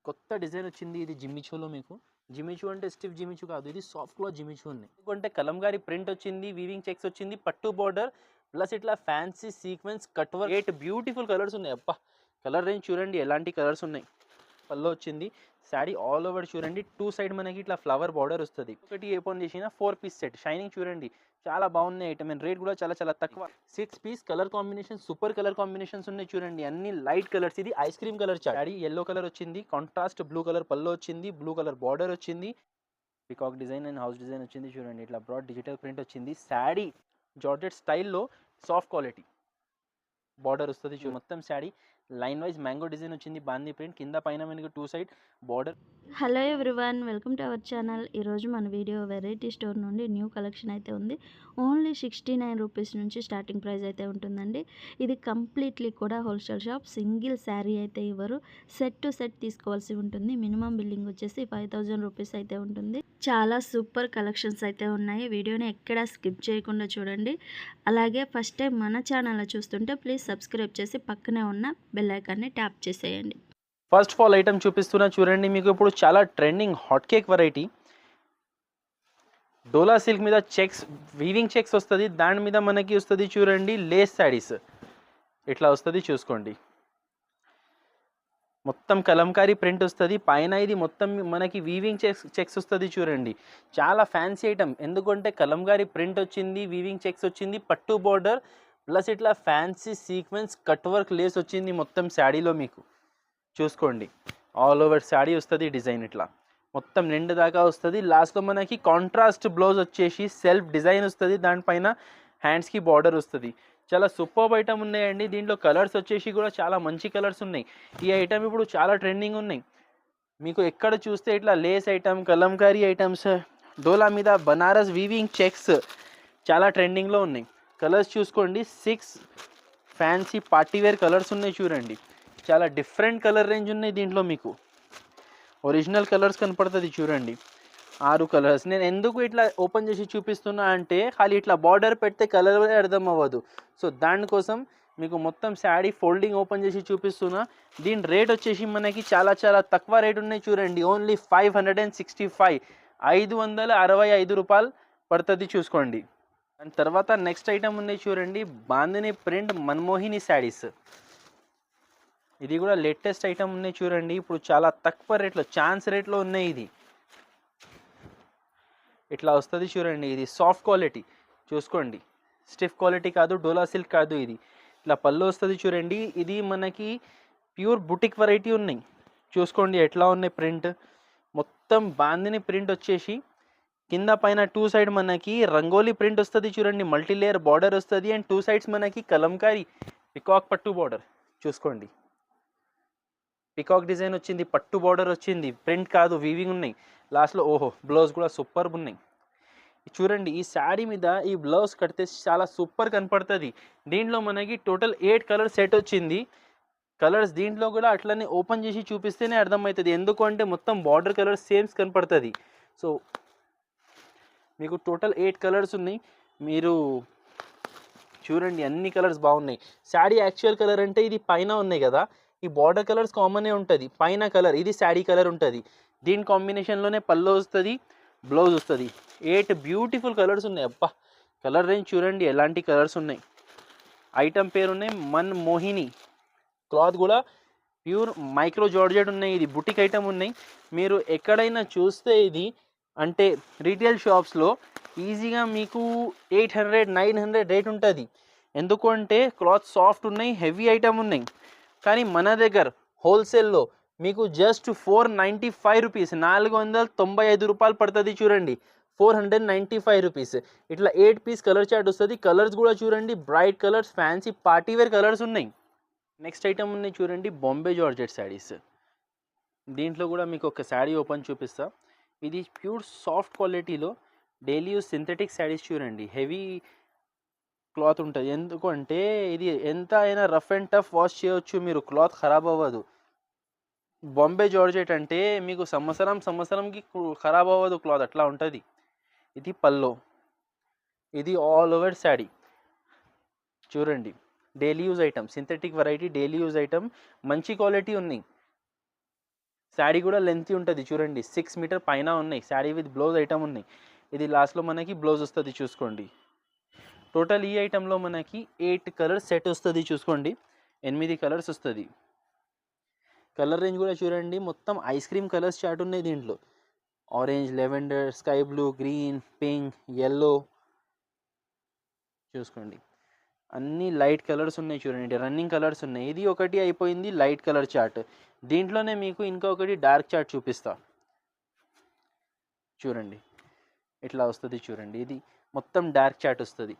కొత్త డిజైన్ వచ్చింది. ఇది జిమ్మిచూలో మీకు జిమ్మిచూ అంటే స్టిఫ్ జిమ్మిచూ కాదు, ఇది సాఫ్ట్ క్లాత్ జిమ్మిచూ ఉంది. ఎందుకంటే కలంకారీ ప్రింట్ వచ్చింది, వీవింగ్ చెక్స్ వచ్చింది, పట్టు బార్డర్ ప్లస్ ఇట్లా fancy sequence cut work 8 beautiful colours ఉన్నాయి. అబ్బా కలర్ రేంజ్ చూడండి ఎలాంటి కలర్స్ ఉన్నాయి. పల్లో వచ్చింది. శారీ ఆల్ ఓవర్ చూడండి, 2 సైడ్ మనకి ఇట్లా ఫ్లవర్ బార్డర్ వస్తుంది. ఒకటి ఓపెన్ చేసిన 4 పీస్ సెట్ షైనింగ్ చూడండి చాలా బాగున్నాయి ఐటమ్. అండ్ రేట్ కూడా చాలా చాలా తక్కువ. 6 piece colour combination super colour combinations ఉన్నాయి చూడండి, అన్ని లైట్ కలర్స్. ఇది ice cream colour sari, yellow colour వచ్చింది, కాంట్రాస్ట్ బ్లూ కలర్ పల్లో వచ్చింది, బ్లూ కలర్ బార్డర్ వచ్చింది, peacock design and house design వచ్చింది చూడండి. ఇట్లా బ్రాడ్ డిజిటల్ ప్రింట్ వచ్చింది. శారీ జార్జెట్ స్టైల్లో సాఫ్ట్ క్వాలిటీ బార్డర్ వస్తుంది. మొత్తం sari line wise mango design వచ్చింది, బాందీ ప్రింట్ కింద పైన మనకి 2 side border. Hello everyone, welcome to our channel. ఈరోజు మన వీడియో వెరైటీ స్టోర్ నుండి న్యూ కలెక్షన్ అయితే ఉంది. ఓన్లీ 69 రూపీస్ నుంచి స్టార్టింగ్ ప్రైస్ అయితే ఉంటుందండి. ఇది కంప్లీట్లీ కూడా హోల్సేల్ షాప్. సింగిల్ శారీ అయితే ఇవ్వరు, సెట్ టు సెట్ తీసుకోవాల్సి ఉంటుంది. మినిమం బిల్లింగ్ వచ్చేసి 5000 రూపీస్ అయితే ఉంటుంది. చాలా సూపర్ కలెక్షన్స్ అయితే ఉన్నాయి. వీడియోని ఎక్కడా స్కిప్ చేయకుండా చూడండి. అలాగే ఫస్ట్ టైం మన ఛానల్ చూస్తుంటే ప్లీజ్ సబ్స్క్రైబ్ చేసి పక్కనే ఉన్న బెల్ ఐకాన్ని ట్యాప్ చేసేయండి. ఫస్ట్ ఆఫ్ ఆల్ ఐటమ్ చూపిస్తున్నా చూడండి, మీకు ఇప్పుడు చాలా ట్రెండింగ్ హాట్ కేక్ వెరైటీ. డోలా సిల్క్ మీద చెక్స్ వీవింగ్ చెక్స్ వస్తుంది, దాని మీద మనకి వస్తుంది చూడండి లేస్ శారీస్ ఇట్లా వస్తుంది చూసుకోండి. మొత్తం కలంకారీ ప్రింట్ వస్తుంది పైన. ఇది మొత్తం మనకి వీవింగ్ చెక్స్ వస్తుంది చూడండి, చాలా ఫ్యాన్సీ ఐటమ్. ఎందుకంటే కలంకారీ ప్రింట్ వచ్చింది, వీవింగ్ చెక్స్ వచ్చింది, పట్టు బార్డర్ ప్లస్ ఇట్లా fancy sequence cut work lace వచ్చింది మొత్తం శారీలో మీకు చూసుకోండి. ఆల్ ఓవర్ శారీ వస్తుంది డిజైన్ ఇట్లా మొత్తం నిండు దాకా వస్తుంది. లాస్ట్లో మనకి కాంట్రాస్ట్ బ్లౌజ్ వచ్చేసి సెల్ఫ్ డిజైన్ వస్తుంది, దానిపైన హ్యాండ్స్కి బార్డర్ వస్తుంది. చాలా సూపర్ ఐటమ్ ఉన్నాయండి. దీంట్లో కలర్స్ వచ్చేసి కూడా చాలా మంచి కలర్స్ ఉన్నాయి. ఈ ఐటమ్ ఇప్పుడు చాలా ట్రెండింగ్ ఉన్నాయి. మీకు ఎక్కడ చూస్తే ఇట్లా లేస్ ఐటమ్, కలంకారీ ఐటమ్స్, డోలా మీద బనారస్ వీవింగ్ చెక్స్ చాలా ట్రెండింగ్లో ఉన్నాయి. కలర్స్ చూసుకోండి, 6 ఫ్యాన్సీ పార్టీవేర్ కలర్స్ ఉన్నాయి చూడండి. చాలా డిఫరెంట్ కలర్ రేంజ్ ఉన్నాయి దీంట్లో. మీకు ఒరిజినల్ కలర్స్ కనపడుతుంది చూడండి, 6 కలర్స్. నేను ఎందుకు ఇట్లా ఓపెన్ చేసి చూపిస్తున్నా అంటే ఖాళీ ఇట్లా బార్డర్ పెడితే కలర్ అర్థం అవ్వదు. సో దానికోసం మీకు మొత్తం శారీ ఫోల్డింగ్ ఓపెన్ చేసి చూపిస్తున్నా. దీని రేట్ వచ్చేసి మనకి చాలా చాలా తక్కువ రేట్ ఉన్నాయి చూడండి, ఓన్లీ 565 565 రూపాయలు పడుతుంది చూసుకోండి. దాని తర్వాత నెక్స్ట్ ఐటమ్ ఉన్నాయి చూడండి, బాందిని ప్రింట్ మన్మోహిని శారీస్. ఇది కూడా లేటెస్ట్ ఐటమ్ ఉన్నాయి చూడండి, ఇప్పుడు చాలా తక్కువ రేట్లో ఛాన్స్ రేట్లో ఉన్నాయి. ఇది ఇట్లా వస్తుంది చూడండి, ఇది సాఫ్ట్ క్వాలిటీ చూసుకోండి, స్టిఫ్ క్వాలిటీ కాదు, డోలా సిల్క్ కాదు. ఇది ఇట్లా పళ్ళు వస్తుంది చూడండి. ఇది మనకి ప్యూర్ బుటిక్ వెరైటీ ఉన్నాయి చూసుకోండి ఎట్లా ఉన్నాయి ప్రింట్. మొత్తం బాందిని ప్రింట్ వచ్చేసి కింద పైన 2 సైడ్ మనకి రంగోలీ ప్రింట్ వస్తుంది చూడండి, మల్టీ లేయర్ బార్డర్ వస్తుంది. అండ్ 2 సైడ్స్ మనకి కలంకారీ పికాక్ పట్టు బార్డర్ చూసుకోండి. పికాక్ డిజైన్ వచ్చింది, పట్టు బార్డర్ వచ్చింది, ప్రింట్ కాదు వీవింగ్ ఉన్నాయి. లాస్ట్లో ఓహో బ్లౌజ్ కూడా సూపర్ ఉన్నాయి చూడండి. ఈ శారీ మీద ఈ బ్లౌజ్ కడితే చాలా సూపర్ కనపడుతుంది. దీంట్లో మనకి టోటల్ 8 కలర్ సెట్ వచ్చింది. కలర్స్ దీంట్లో కూడా అట్లనే ఓపెన్ చేసి చూపిస్తేనే అర్థమవుతుంది, ఎందుకంటే మొత్తం బార్డర్ కలర్ సేమ్స్ కనపడుతుంది. సో మీకు టోటల్ 8 కలర్స్ ఉన్నాయి. మీరు చూడండి అన్ని కలర్స్ బాగున్నాయి. శారీ యాక్చువల్ కలర్ అంటే ఇది పైన ఉన్నాయి కదా, ఈ బార్డర్ కలర్స్ కామనే ఉంటుంది. పైన కలర్ ఇది శారీ కలర్ ఉంటుంది, దీని కాంబినేషన్లోనే పళ్ళు వస్తుంది, బ్లౌజ్ వస్తుంది. 8 బ్యూటిఫుల్ కలర్స్ ఉన్నాయి. అబ్బా కలర్ రేంజ్ చూడండి ఎలాంటి కలర్స్ ఉన్నాయి. ఐటమ్ పేరు ఉన్నాయి మన్ మోహిని. క్లాత్ కూడా ప్యూర్ మైక్రో జార్జెట్ ఉన్నాయి. ఇది బుటిక్ ఐటమ్ ఉన్నాయి. మీరు ఎక్కడైనా చూస్తే ఇది అంటే రీటైల్ షాప్స్లో ఈజీగా మీకు 800 900 రేట్ ఉంటుంది. ఎందుకంటే క్లాత్ సాఫ్ట్ ఉన్నాయి, హెవీ ఐటమ్ ఉన్నాయి. కానీ మన దగ్గర హోల్సేల్లో మీకు జస్ట్ 495 రూపీస్ 495 రూపాయలు పడుతుంది చూడండి, 495 రూపీస్. ఇట్లా 8 పీస్ కలర్ చార్ట్ వస్తుంది. కలర్స్ కూడా చూడండి bright colours, fancy partywear colours ఉన్నాయి. నెక్స్ట్ ఐటమ్ ఉన్నాయి చూడండి, బాంబే జార్జెట్ శారీస్. దీంట్లో కూడా మీకు ఒక శారీ ఓపెన్ చూపిస్తా. ఇది ప్యూర్ సాఫ్ట్ క్వాలిటీలో డైలీ యూజ్ సింథటిక్ శారీస్ చూడండి, హెవీ క్లాత్ ఉంటుంది. ఎందుకంటే ఇది ఎంత అయినా రఫ్ అండ్ టఫ్ వాష్ చేయవచ్చు మీరు, క్లాత్ ఖరాబ్ అవ్వదు. బాంబే జార్జెట్ అంటే మీకు సంవత్సరంకి ఖరాబ్ అవ్వదు క్లాత్, అట్లా ఉంటుంది. ఇది పల్లో, ఇది ఆల్ ఓవర్ శారీ చూడండి. Daily use item, synthetic variety daily use item, మంచి క్వాలిటీ ఉన్నాయి. శారీ కూడా లెంతీ ఉంటుంది చూడండి, 6 మీటర్ పైన ఉన్నాయి. శారీ విత్ బ్లౌజ్ ఐటమ్ ఉన్నాయి. ఇది లాస్ట్లో మనకి బ్లౌజ్ వస్తుంది చూసుకోండి. టోటల్ ఈ ఐటెంలో మనకి 8 కలర్స్ సెట్ వస్తుంది చూసుకోండి. 8 కలర్స్ వస్తుంది. కలర్ రేంజ్ కూడా చూడండి, మొత్తం ఐస్ క్రీమ్ కలర్స్ చాట్ ఉన్నాయి దీంట్లో. Orange, lavender, sky blue, green, pink, yellow చూసుకోండి. అన్ని లైట్ కలర్స్ ఉన్నాయి చూడండి, రన్నింగ్ కలర్స్ ఉన్నాయి. ఇది ఒకటి అయిపోయింది లైట్ కలర్ చార్ట్. దీంట్లోనే మీకు ఇంకొకటి డార్క్ చార్ట్ చూపిస్తా చూడండి. ఇట్లా వస్తుంది చూడండి, ఇది మొత్తం డార్క్ చార్ట్ వస్తుంది.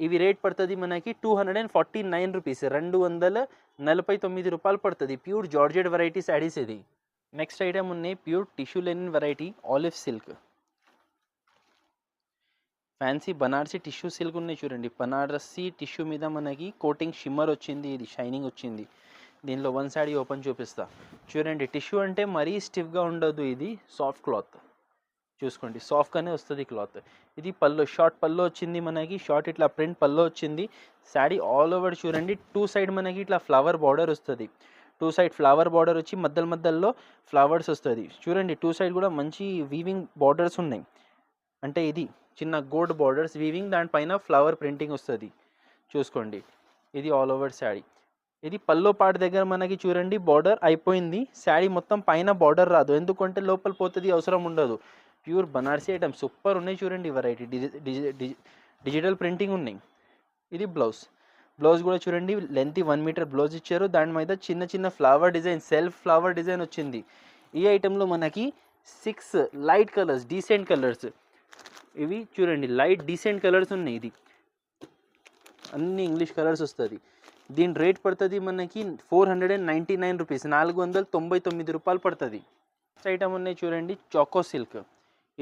ఇవి రేట్ పడుతుంది మనకి 249 రూపీస్, 249 రూపాయలు పడుతుంది. ప్యూర్ జార్జెట్ వెరైటీ శారీస్ ఇది. నెక్స్ట్ ఐటమ్ ఉన్నాయి pure tissue linen variety olive silk. Fancy Banarasi tissue silk ఉన్నాయి చూడండి. బనారసి టిష్యూ మీద మనకి కోటింగ్ షిమ్మర్ వచ్చింది, ఇది షైనింగ్ వచ్చింది. దీనిలో వన్ శారీ ఓపెన్ చూపిస్తా చూడండి. టిష్యూ అంటే మరీ స్టిఫ్గా ఉండదు, ఇది సాఫ్ట్ క్లాత్ చూసుకోండి, సాఫ్ట్గానే వస్తుంది క్లాత్. ఇది పల్లో, షార్ట్ పల్లో వచ్చింది మనకి, షార్ట్ ఇట్లా ప్రింట్ పల్లో వచ్చింది. శారీ ఆల్ ఓవర్ చూడండి, 2 సైడ్ మనకి ఇట్లా ఫ్లవర్ బార్డర్ వస్తుంది. 2 సైడ్ ఫ్లవర్ బార్డర్ వచ్చి మధ్యలో ఫ్లవర్స్ వస్తుంది చూడండి. 2 సైడ్ కూడా మంచి వీవింగ్ బార్డర్స్ ఉన్నాయి. అంటే ఇది చిన్న గోల్డ్ బార్డర్స్ వీవింగ్, దానిపైన ఫ్లవర్ ప్రింటింగ్ వస్తుంది చూసుకోండి. ఇది ఆల్ ఓవర్ శారీ. ఇది పల్లో పార్ట్ దగ్గర మనకి చూడండి బార్డర్ అయిపోయింది. శారీ మొత్తం పైన బార్డర్ రాదు, ఎందుకంటే లోపల పోతుంది, అవసరం ఉండదు. ప్యూర్ బనారసీ ఐటమ్ సూపర్ ఉన్నాయి చూడండి. వెరైటీ డిజిటల్ ప్రింటింగ్ ఉన్నాయి. ఇది బ్లౌజ్ కూడా చూడండి, లెంత్ 1 మీటర్ బ్లౌజ్ ఇచ్చారు. దాని మీద చిన్న flower design, self flower design వచ్చింది. ఈ ఐటెంలో మనకి 6 లైట్ కలర్స్, డీసెంట్ కలర్స్. ఇవి చూడండి లైట్ డీసెంట్ కలర్స్ ఉన్నాయి. ఇది అన్ని ఇంగ్లీష్ కలర్స్ వస్తుంది. దీని రేట్ పడుతుంది మనకి 499 రూపీస్, 499 రూపాయలు పడుతుంది. నెక్స్ట్ ఐటమ్ ఉన్నాయి చూడండి చాకో సిల్క్.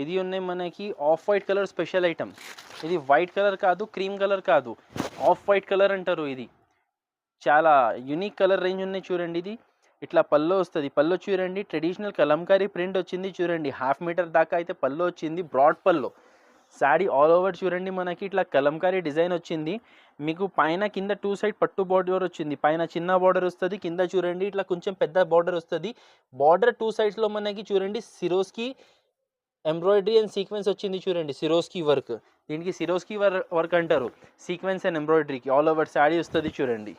ఇది ఉన్నాయి మనకి off white colour special item. ఇది వైట్ కలర్ కాదు, క్రీమ్ కలర్ కాదు, ఆఫ్ వైట్ కలర్ అంటారు. ఇది చాలా యూనిక్ కలర్ రేంజ్ ఉన్నాయి చూడండి. ఇది ఇట్లా పల్లో వస్తుంది. పల్లో చూడండి ట్రెడిషనల్ కలంకారీ ప్రింట్ వచ్చింది చూడండి. 1/2 మీటర్ దాకా అయితే పల్లో వచ్చింది, బ్రాడ్ పల్లో. శారీ ఆల్ ఓవర్ చూడండి మనకి ఇట్లా కలంకారీ డిజైన్ వచ్చింది. మీకు పైన కింద 2 సైడ్ పట్టు బార్డర్ వచ్చింది. పైన చిన్న బార్డర్ వస్తుంది, కింద చూడండి ఇట్లా కొంచెం పెద్ద బార్డర్ వస్తుంది. బార్డర్ 2 సైడ్స్లో మనకి చూడండి సిరోస్కి ఎంబ్రాయిడరీ అండ్ సీక్వెన్స్ వచ్చింది చూడండి. సిరోస్కి వర్క్, దీనికి సిరోస్కి వర్క్ అంటారు. సీక్వెన్స్ అండ్ ఎంబ్రాయిడరీకి ఆల్ ఓవర్ శారీ వస్తుంది చూడండి.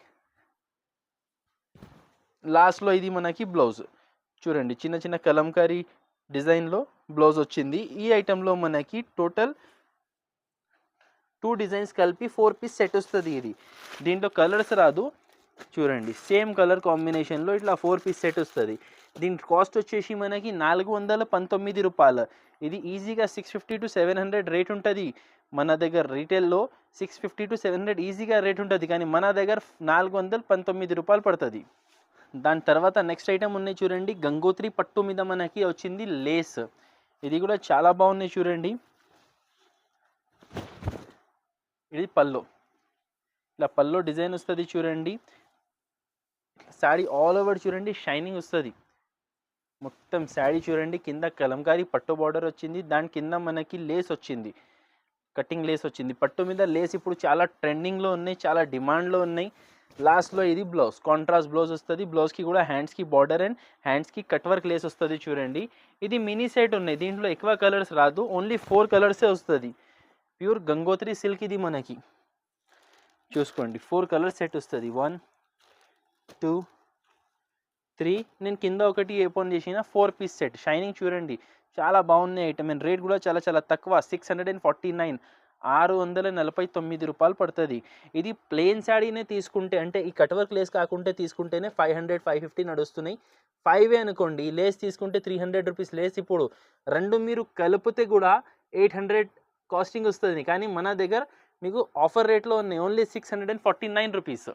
లాస్ట్లో ఇది మనకి బ్లౌజ్ చూడండి, చిన్న కలంకారీ డిజైన్లో బ్లౌజ్ వచ్చింది. ఈ ఐటెంలో మనకి టోటల్ 2 డిజైన్స్ కలిపి 4 పీస్ సెట్ వస్తుంది. ఇది దీంట్లో కలర్స్ రాదు చూడండి, సేమ్ కలర్ కాంబినేషన్లో ఇట్లా 4 పీస్ సెట్ వస్తుంది. దీని కాస్ట్ వచ్చేసి మనకి 419 రూపాయలు. ఇది ఈజీగా 650 to 700 రేట్ ఉంటుంది. మన దగ్గర రీటైల్లో 650 to 700 ఈజీగా రేట్ ఉంటుంది, కానీ మన దగ్గర 419 రూపాయలు పడుతుంది. దాని తర్వాత నెక్స్ట్ ఐటమ్ ఉన్నాయి చూడండి, గంగోత్రి పట్టు మీద మనకి వచ్చింది లేస్. ఇది కూడా చాలా బాగున్నాయి చూడండి. ఇది పల్లో, ఇలా పల్లో డిజైన్ వస్తుంది చూడండి. శారీ ఆల్ ఓవర్ చూడండి షైనింగ్ వస్తుంది. మొత్తం శారీ చూడండి, కింద కలంకారీ పట్టు బార్డర్ వచ్చింది, దాని కింద మనకి లేస్ వచ్చింది, కటింగ్ లేస్ వచ్చింది. పట్టు మీద లేస్ ఇప్పుడు చాలా ట్రెండింగ్లో ఉన్నాయి, చాలా డిమాండ్లో ఉన్నాయి. లాస్ట్లో ఇది బ్లౌజ్, కాంట్రాస్ట్ బ్లౌజ్ వస్తుంది. బ్లౌజ్కి కూడా హ్యాండ్స్కి బార్డర్ అండ్ హ్యాండ్స్కి కట్ వర్క్ లేస్ వస్తుంది చూడండి. ఇది మినీ సెట్ ఉన్నాయి, దీంట్లో ఎక్కువ కలర్స్ రాదు, ఓన్లీ 4 కలర్సే వస్తుంది. ప్యూర్ గంగోత్రి సిల్క్ ఇది మనకి చూసుకోండి. 4 కలర్ సెట్ వస్తుంది. 1 2 3. నేను కింద ఒకటి ఓపెన్ చేసిన 4 పీస్ సెట్. షైనింగ్ చూడండి చాలా బాగున్నాయి ఐటమ్. అండ్ రేట్ కూడా చాలా తక్కువ, 649, 649 రూపాయలు పడుతుంది. ఇది ప్లెయిన్ శారీనే తీసుకుంటే, అంటే ఈ కట్ వర్క్ లేస్ కాకుంటే తీసుకుంటేనే 500 550 నడుస్తున్నాయి. 5 అనుకోండి, ఈ లేస్ తీసుకుంటే 300 రూపీస్ లేస్. ఇప్పుడు రెండు మీరు కలిపితే కూడా 800 కాస్టింగ్ వస్తుంది, కానీ మన దగ్గర మీకు ఆఫర్ రేట్లో ఉన్నాయి, ఓన్లీ 649 రూపీస్.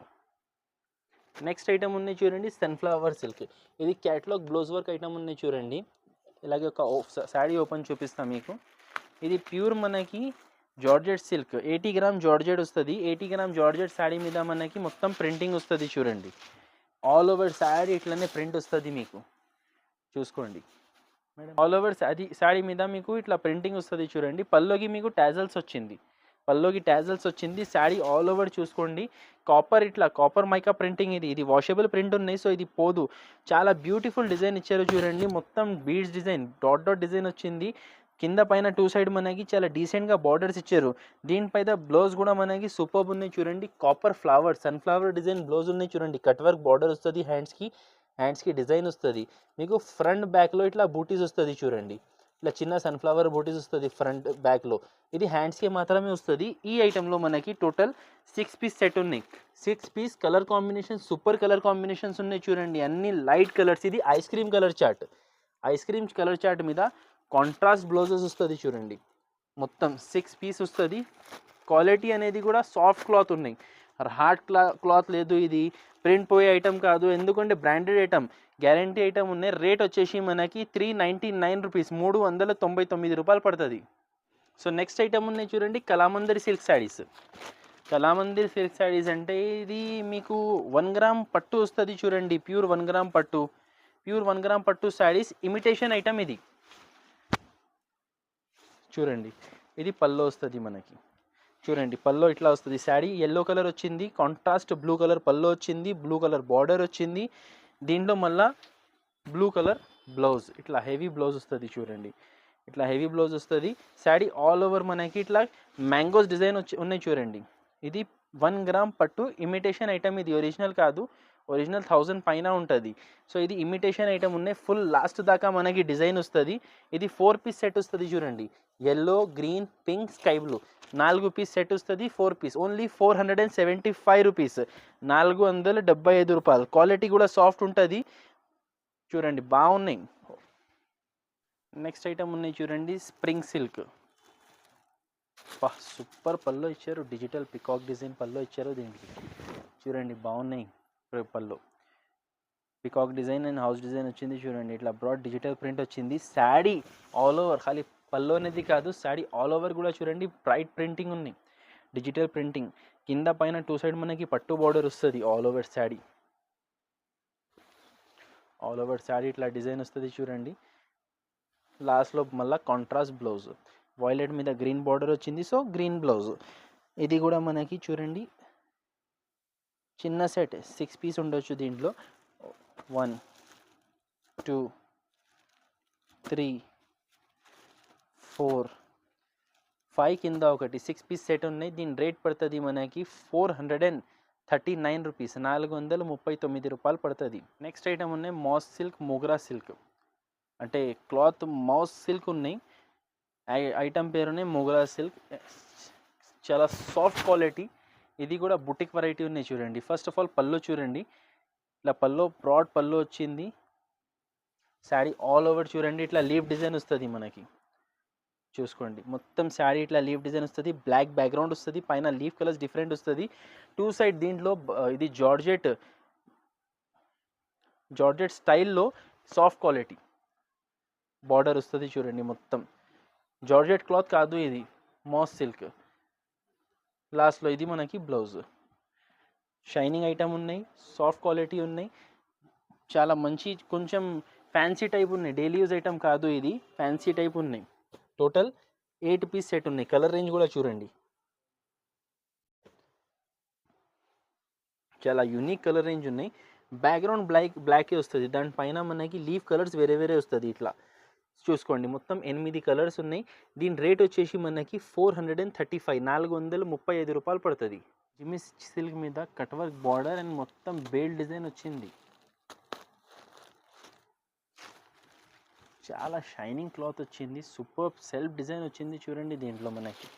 నెక్స్ట్ ఐటమ్ ఉన్నాయి చూడండి, సన్ఫ్లవర్ సిల్క్. ఇది క్యాట్లాగ్ బ్లౌజ్ వర్క్ ఐటమ్ ఉన్నాయి చూడండి. ఇలాగే ఒక శారీ ఓపెన్ చూపిస్తాను మీకు. ఇది ప్యూర్ మనకి జార్జెట్ సిల్క్, 80 గ్రామ్ జార్జెట్ వస్తుంది. 80 గ్రామ్ జార్జెట్ శారీ మీద మనకి మొత్తం ప్రింటింగ్ వస్తుంది చూడండి. ఆల్ ఓవర్ శారీ ఇట్లనే ప్రింట్ వస్తుంది మీకు చూసుకోండి మేడం. ఆల్ ఓవర్ శారీ మీద మీకు ఇట్లా ప్రింటింగ్ వస్తుంది చూడండి. పల్లోకి మీకు టాజల్స్ వచ్చింది, పల్లోకి టాజల్స్ వచ్చింది. శారీ ఆల్ ఓవర్ చూసుకోండి కాపర్ మైకా ప్రింటింగ్, ఇది వాషబుల్ ప్రింట్ ఉన్నాయి, సో ఇది పోదు. చాలా బ్యూటిఫుల్ డిజైన్ ఇచ్చారు చూడండి. మొత్తం బీడ్స్ డిజైన్, డాట్ డిజైన్ వచ్చింది. కింద పైన 2 సైడ్ మనకి చాలా డీసెంట్గా బార్డర్స్ ఇచ్చారు. దీనిపైన బ్లౌజ్ కూడా మనకి సూపర్బ్ ఉన్నాయి చూడండి. Copper flower, sunflower design blouse ఉన్నాయి చూడండి. కట్ వర్క్ బార్డర్ వస్తుంది, హ్యాండ్స్కి డిజైన్ వస్తుంది మీకు. ఫ్రంట్ బ్యాక్లో ఇట్లా బూటీస్ వస్తుంది చూడండి. ఇట్లా చిన్న సన్ఫ్లవర్ బూటీస్ వస్తుంది ఫ్రంట్ బ్యాక్లో. ఇది హ్యాండ్స్కి మాత్రమే వస్తుంది. ఈ ఐటెంలో మనకి టోటల్ 6 పీస్ సెట్ ఉన్నాయి. 6 piece colour combination, super colour combinations ఉన్నాయి చూడండి. అన్ని లైట్ కలర్స్. ఇది ఐస్ క్రీమ్ కలర్ చార్ట్ మీద కాంట్రాస్ట్ బ్లౌజెస్ వస్తుంది చూడండి. మొత్తం 6 పీస్ వస్తుంది. క్వాలిటీ అనేది కూడా సాఫ్ట్ క్లాత్ ఉన్నాయి, హార్డ్ క్లాత్ లేదు. ఇది ప్రింట్ పోయే ఐటమ్ కాదు, ఎందుకంటే బ్రాండెడ్ ఐటమ్, గ్యారంటీ ఐటమ్ ఉన్నాయి. రేట్ వచ్చేసి మనకి 399 రూపీస్, 399 రూపాయలు పడుతుంది. సో నెక్స్ట్ ఐటమ్ ఉన్నాయి చూడండి, కళామందిర్ సిల్క్ శారీస్. కళామందిర్ సిల్క్ శారీస్ అంటే ఇది మీకు 1 గ్రామ్ పట్టు వస్తుంది చూడండి. ప్యూర్ 1 గ్రామ్ పట్టు శారీస్, ఇమిటేషన్ ఐటమ్ ఇది చూడండి. ఇది పల్లో వస్తుంది మనకి చూడండి. పల్లో ఇట్లా వస్తుంది. శారీ ఎల్లో కలర్ వచ్చింది, కాంట్రాస్ట్ బ్లూ కలర్ పల్లో వచ్చింది, బ్లూ కలర్ బార్డర్ వచ్చింది. దీంట్లో మళ్ళా బ్లూ కలర్ బ్లౌజ్, ఇట్లా హెవీ బ్లౌజ్ వస్తుంది చూడండి. ఇట్లా హెవీ బ్లౌజ్ వస్తుంది. శారీ ఆల్ ఓవర్ మనకి ఇట్లా మ్యాంగోస్ డిజైన్ ఉన్నాయి చూడండి. ఇది 1 గ్రామ్ పట్టు ఇమిటేషన్ ఐటమ్, ఇది ఒరిజినల్ కాదు. ఒరిజినల్ 1000 పైన ఉంటుంది. సో ఇది ఇమిటేషన్ ఐటమ్ ఉన్నాయి. ఫుల్ లాస్ట్ దాకా మనకి డిజైన్ వస్తుంది. ఇది 4 పీస్ సెట్ వస్తుంది చూడండి. Yellow, green, pink, sky blue 4 piece set వస్తుంది. 4 పీస్ ఓన్లీ 475 రూపీస్, 475 రూపాయలు. క్వాలిటీ కూడా సాఫ్ట్ ఉంటుంది చూడండి, బాగున్నాయి. నెక్స్ట్ ఐటమ్ ఉన్నాయి చూడండి, స్ప్రింగ్ సిల్క్. సూపర్ పల్లో ఇచ్చారు, డిజిటల్ పికాక్ డిజైన్ పల్లో ఇచ్చారు దీనికి చూడండి. బాగున్నాయి పల్లో, peacock design and house design వచ్చింది చూడండి. ఇట్లా బ్రాడ్ డిజిటల్ ప్రింట్ వచ్చింది. శారీ ఆల్ ఓవర్, ఖాళీ పల్లో అనేది కాదు, శారీ ఆల్ ఓవర్ కూడా చూడండి బ్రైట్ ప్రింటింగ్ ఉన్నాయి, డిజిటల్ ప్రింటింగ్. కింద పైన 2 సైడ్ మనకి పట్టు బార్డర్ వస్తుంది. ఆల్ ఓవర్ శారీ ఇట్లా డిజైన్ వస్తుంది చూడండి. లాస్ట్లో మళ్ళీ కాంట్రాస్ట్ బ్లౌజ్, వైలెట్ మీద గ్రీన్ బార్డర్ వచ్చింది, సో గ్రీన్ బ్లౌజ్. ఇది కూడా మనకి చూడండి చిన్న సెట్, 6 పీస్ ఉండొచ్చు దీంట్లో. 1 2 3 4 5 కింద ఒకటి 6 పీస్ సెట్ ఉన్నాయి. దీని రేట్ పడుతుంది మనకి 439 రూపీస్, 439 రూపాయలు పడుతుంది. నెక్స్ట్ ఐటమ్ ఉన్నాయి మాస్ సిల్క్, మోగ్రా సిల్క్. అంటే క్లాత్ మాస్ సిల్క్ ఉన్నాయి. ఐటమ్ పేరునే మోగ్రా సిల్క్, చాలా సాఫ్ట్ క్వాలిటీ. ఇది కూడా బుటిక్ వెరైటీ ఉన్నాయి చూడండి. ఫస్ట్ ఆఫ్ ఆల్ పల్లో చూడండి, ఇట్లా పల్లో బ్రాడ్ పల్లో వచ్చింది. శారీ ఆల్ ఓవర్ చూడండి ఇట్లా లీఫ్ డిజైన్ వస్తుంది మనకి చూసుకోండి. మొత్తం శారీ ఇట్లా లీఫ్ డిజైన్ వస్తుంది, బ్లాక్ బ్యాక్గ్రౌండ్ వస్తుంది, పైన లీఫ్ కలర్స్ డిఫరెంట్ వస్తుంది. 2 సైడ్ దీంట్లో ఇది జార్జెట్ స్టైల్లో సాఫ్ట్ క్వాలిటీ బార్డర్ వస్తుంది చూడండి. మొత్తం జార్జెట్ క్లాత్ కాదు, ఇది మాస్ సిల్క్. లాస్ట్లో ఇది మనకి బ్లౌజ్. షైనింగ్ ఐటమ్ ఉన్నాయి, సాఫ్ట్ క్వాలిటీ ఉన్నాయి, చాలా మంచి కొంచెం ఫ్యాన్సీ టైప్ ఉన్నాయి. డైలీ యూజ్ ఐటమ్ కాదు, ఇది ఫ్యాన్సీ టైప్ ఉన్నాయి. టోటల్ 8 పీస్ సెట్ ఉన్నాయి. కలర్ రేంజ్ కూడా చూడండి, చాలా యూనిక్ కలర్ రేంజ్ ఉన్నాయి. బ్యాక్గ్రౌండ్ బ్లాకే వస్తుంది, దానిపైన మనకి లీఫ్ కలర్స్ వేరే వస్తుంది ఇట్లా చూసుకోండి. మొత్తం 8 కలర్స్ ఉన్నాయి. దీని రేట్ వచ్చేసి మనకి 435, 435 రూపాయలు పడుతుంది. జిమ్మి సిల్క్ మీద కట్ వర్క్ బార్డర్ అండ్ మొత్తం బేల్ డిజైన్ వచ్చింది. చాలా షైనింగ్ క్లాత్ వచ్చింది, సూపర్ సెల్ఫ్ డిజైన్ వచ్చింది చూడండి. దీంట్లో మనకి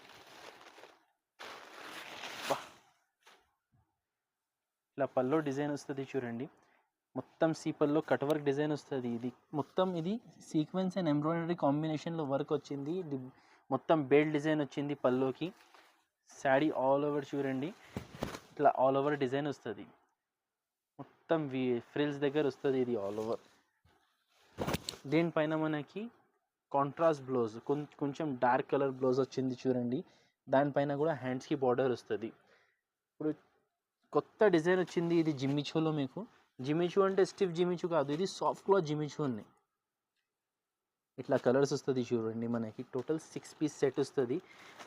ఇలా పల్లో డిజైన్ వస్తుంది చూడండి. మొత్తం సీపల్లో కట్ వర్క్ డిజైన్ వస్తుంది. ఇది మొత్తం ఇది సీక్వెన్స్ అండ్ ఎంబ్రాయిడరీ కాంబినేషన్లో వర్క్ వచ్చింది. మొత్తం బేల్ డిజైన్ వచ్చింది పల్లోకి. శారీ ఆల్ ఓవర్ చూడండి ఇట్లా ఆల్ ఓవర్ డిజైన్ వస్తుంది. మొత్తం ఫ్రిల్స్ దగ్గర వస్తుంది ఇది ఆల్ ఓవర్. దీనిపైన మనకి కాంట్రాస్ట్ బ్లౌజ్, కొంచెం డార్క్ కలర్ బ్లౌజ్ వచ్చింది చూడండి. దానిపైన కూడా హ్యాండ్స్కి బార్డర్ వస్తుంది. ఇప్పుడు కొత్త డిజైన్ వచ్చింది, ఇది జిమ్మిచూలో. మీకు జిమ్మిచూ అంటే స్టిఫ్ జిమ్మిచూ కాదు, ఇది సాఫ్ట్ క్లాత్ జిమ్మిచూ ఉన్నాయి. ఇట్లా కలర్స్ వస్తుంది చూడండి, మనకి టోటల్ 6 పీస్ సెట్ వస్తుంది.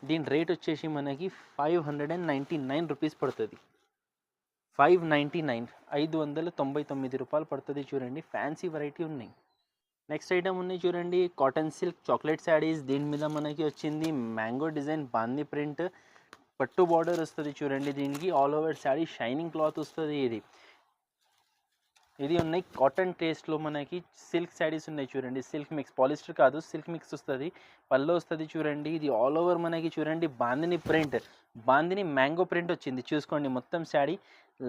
దీని రేట్ వచ్చేసి మనకి 599 రూపీస్ పడుతుంది. 599 599 రూపాయలు పడుతుంది చూడండి. ఫ్యాన్సీ వెరైటీ ఉన్నాయి. నెక్స్ట్ ఐటమ్ ఉన్నాయి చూడండి, కాటన్ సిల్క్ చాక్లెట్ శారీస్. దీని మీద మనకి వచ్చింది మ్యాంగో డిజైన్, బాందీ ప్రింట్, పట్టు బార్డర్ వస్తుంది చూడండి. దీనికి all over sari shining cloth వస్తుంది. ఇది ఉన్నాయి కాటన్ టేస్ట్లో మనకి సిల్క్ శారీస్ ఉన్నాయి చూడండి. సిల్క్ మిక్స్, పాలిస్టర్ కాదు, సిల్క్ మిక్స్ వస్తుంది. పళ్ళు వస్తుంది చూడండి. ఇది ఆల్ ఓవర్ మనకి చూడండి bandhani print, bandhani mango print వచ్చింది చూసుకోండి. మొత్తం sari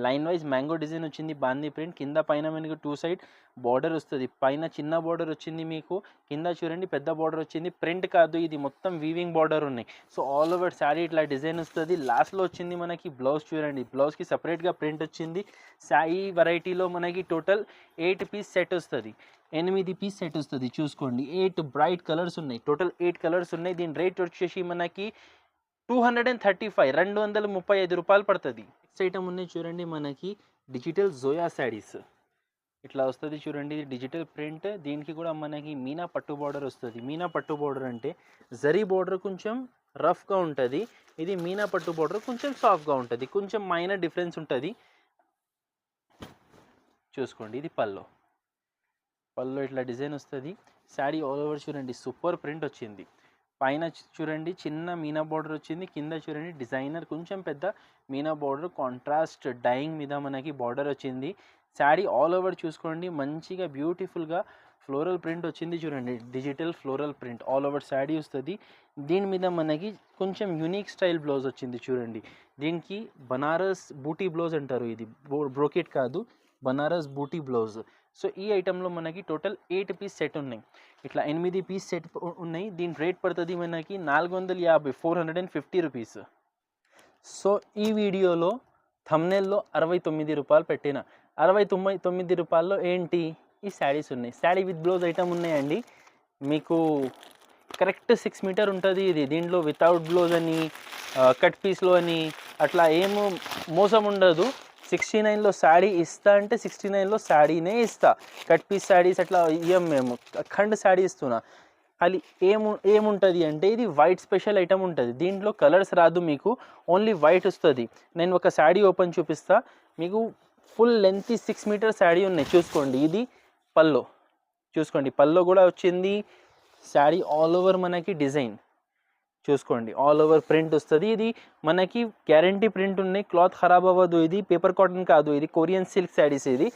line wise mango design వచ్చింది, బాందీ ప్రింట్. కింద పైన మనకి 2 సైడ్ బార్డర్ వస్తుంది. పైన చిన్న బార్డర్ వచ్చింది మీకు, కింద చూడండి పెద్ద బార్డర్ వచ్చింది. ప్రింట్ కాదు, ఇది మొత్తం వీవింగ్ బార్డర్ ఉన్నాయి. సో ఆల్ ఓవర్ శారీ ఇట్లా డిజైన్ వస్తుంది. లాస్ట్లో వచ్చింది మనకి బ్లౌజ్ చూడండి, బ్లౌజ్కి సపరేట్గా ప్రింట్ వచ్చింది. శారీ వెరైటీలో మనకి టోటల్ 8 పీస్ సెట్ వస్తుంది. 8 పీస్ సెట్ వస్తుంది చూసుకోండి. 8 బ్రైట్ కలర్స్ ఉన్నాయి, టోటల్ 8 కలర్స్ ఉన్నాయి. దీని రేట్ వచ్చేసి మనకి 235 235 రూపాయలు పడుతుంది. నెక్స్ట్ ఐటమ్ ఉన్నాయి చూడండి, మనకి డిజిటల్ జోయా శారీస్ ఇట్లా వస్తుంది చూడండి. డిజిటల్ ప్రింట్, దీనికి కూడా మనకి మీనా పట్టు బార్డర్ వస్తుంది. మీనా పట్టు బార్డర్ అంటే జరీ బార్డర్ కొంచెం రఫ్గా ఉంటుంది, ఇది మీనా పట్టు బార్డర్ కొంచెం సాఫ్ట్గా ఉంటుంది, కొంచెం మైనర్ డిఫరెన్స్ ఉంటుంది చూసుకోండి. ఇది పల్లో ఇట్లా డిజైన్ వస్తుంది. శారీ ఆల్ ఓవర్ చూడండి సూపర్ ప్రింట్ వచ్చింది. పైన చూడండి చిన్న మీనా బార్డర్ వచ్చింది, కింద చూడండి డిజైనర్ కొంచెం పెద్ద మీనా బార్డర్, కాంట్రాస్ట్ డైయింగ్ మీద మనకి బార్డర్ వచ్చింది. శారీ ఆల్ ఓవర్ చూసుకోండి మంచిగా బ్యూటిఫుల్గా ఫ్లోరల్ ప్రింట్ వచ్చింది చూడండి. Digital floral print all over sari వస్తుంది. దీని మీద మనకి కొంచెం యూనిక్ స్టైల్ బ్లౌజ్ వచ్చింది చూడండి. దీనికి బనారస్ బూటీ బ్లౌజ్ అంటారు, ఇది బ్రోకెట్ కాదు, బనారస్ బూటీ బ్లౌజ్. సో ఈ ఐటెంలో మనకి టోటల్ 8 పీస్ సెట్ ఉన్నాయి. ఇట్లా 8 పీస్ సెట్ ఉన్నాయి. దీని రేట్ పడుతుంది మనకి 450 450 రూపీస్. సో ఈ వీడియోలో థంబ్నెయిల్లో 69 రూపాయలు పెట్టిన. 69 రూపాయల్లో ఏంటి, ఈ శారీస్ ఉన్నాయి. శారీ విత్ బ్లౌజ్ ఐటమ్ ఉన్నాయండి. మీకు కరెక్ట్ 6 మీటర్ ఉంటుంది ఇది. దీంట్లో వితౌట్ బ్లౌజ్ అని, కట్ పీస్లో అని అట్లా ఏమో మోసం ఉండదు. 69లో శారీ ఇస్తా అంటే 69లో శారీనే ఇస్తా. కట్ పీస్ శారీస్ అట్లా ఇవ్వం మేము, ఖండ్ శారీ ఇస్తున్నా. అది ఏముంటుంది అంటే ఇది వైట్ స్పెషల్ ఐటమ్ ఉంటుంది. దీంట్లో కలర్స్ రాదు మీకు, ఓన్లీ వైట్ వస్తుంది. నేను ఒక శారీ ఓపెన్ చూపిస్తా మీకు. ఫుల్ లెంత్ 6 మీటర్ శారీ ఉన్నాయి చూసుకోండి. ఇది పల్లో చూసుకోండి, పల్లో కూడా వచ్చింది. శారీ ఆల్ ఓవర్ మనకి డిజైన్ చూసుకోండి, ఆల్ ఓవర్ ప్రింట్ వస్తుంది. ఇది మనకి గ్యారంటీ ప్రింట్ ఉన్నాయి, క్లాత్ ఖరాబ్ అవ్వదు. ఇది పేపర్ కాటన్ కాదు, ఇది కొరియన్ సిల్క్ శారీస్. ఇది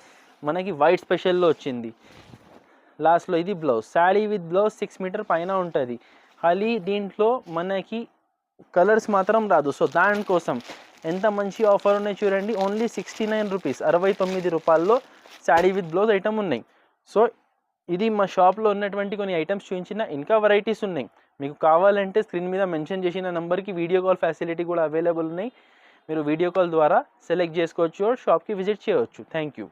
మనకి వైట్ స్పెషల్లో వచ్చింది. లాస్ట్లో ఇది blouse, sari with blouse 6 metre పైన ఉంటుంది. ఖాళీ దీంట్లో మనకి కలర్స్ మాత్రం రాదు. సో దానికోసం ఎంత మంచి ఆఫర్ ఉన్నాయి చూడండి. ఓన్లీ 69 రూపీస్, 69 రూపాయల్లో శారీ విత్ బ్లౌజ్ ఐటమ్ ఉన్నాయి. సో ఇది మా షాప్లో ఉన్నటువంటి కొన్ని ఐటమ్స్ చూపించిన, ఇంకా వెరైటీస్ ఉన్నాయి. మీకు కావాలంటే స్క్రీన్ మీద మెన్షన్ చేసిన నెంబర్కి వీడియో కాల్ ఫెసిలిటీ కూడా అవైలబుల్ ఉన్నాయి. మీరు వీడియో కాల్ ద్వారా సెలెక్ట్ చేసుకోవచ్చు, షాప్కి విజిట్ చేయవచ్చు. Thank you.